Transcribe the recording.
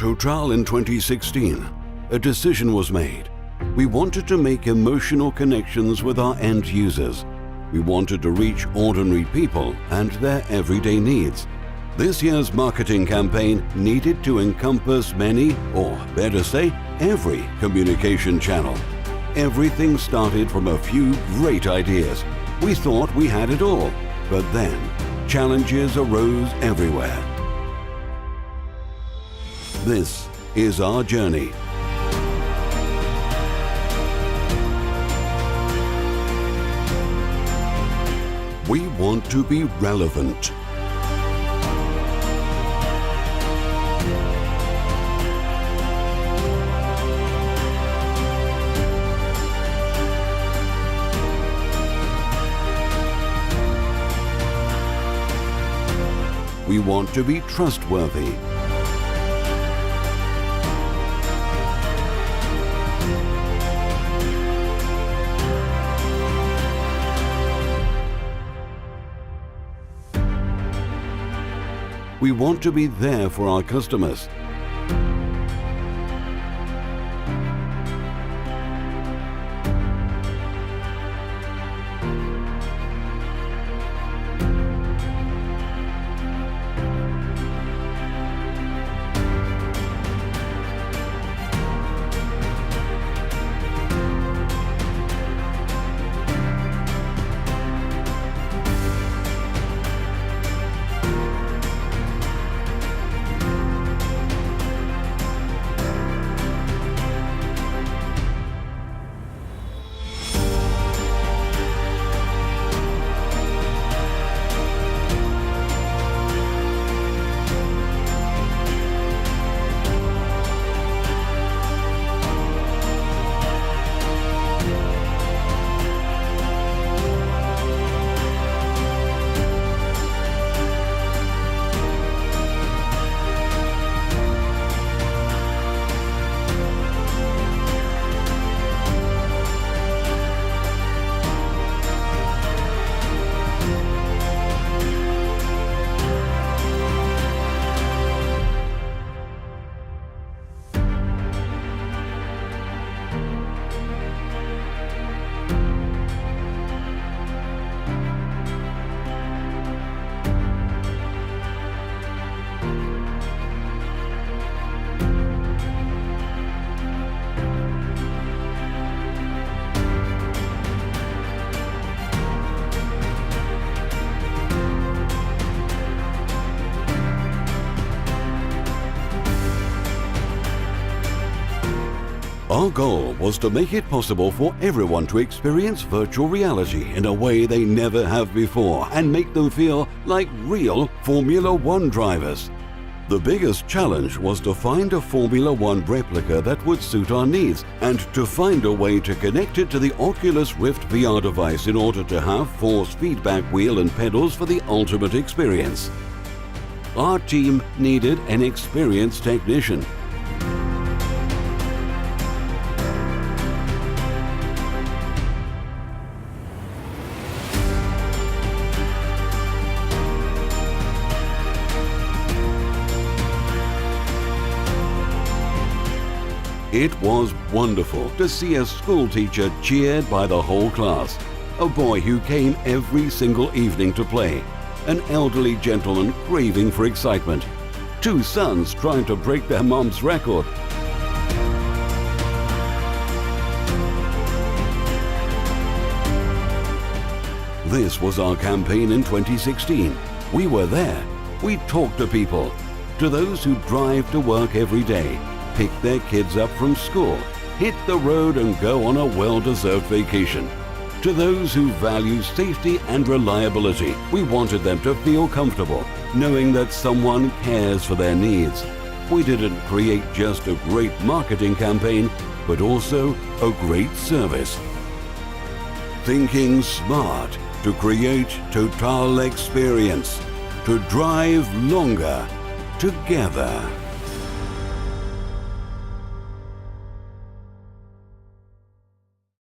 Total in 2016, a decision was made. We wanted to make emotional connections with our end users. We wanted to reach ordinary people and their everyday needs. This year's marketing campaign needed to encompass many, or better say, every communication channel. Everything started from a few great ideas. We thought we had it all, but then challenges arose everywhere. This is our journey. We want to be relevant. We want to be trustworthy. We want to be there for our customers. Our goal was to make it possible for everyone to experience virtual reality in a way they never have before and make them feel like real Formula One drivers. The biggest challenge was to find a Formula One replica that would suit our needs and to find a way to connect it to the Oculus Rift VR device in order to have force feedback wheel and pedals for the ultimate experience. Our team needed an experienced technician. It was wonderful to see a school teacher cheered by the whole class, a boy who came every single evening to play, an elderly gentleman craving for excitement, two sons trying to break their mom's record. This was our campaign in 2016. We were there. We talked to people, to those who drive to work every day, pick their kids up from school, hit the road and go on a well-deserved vacation. To those who value safety and reliability, we wanted them to feel comfortable, knowing that someone cares for their needs. We didn't create just a great marketing campaign, but also a great service. Thinking smart to create total experience, to drive longer together.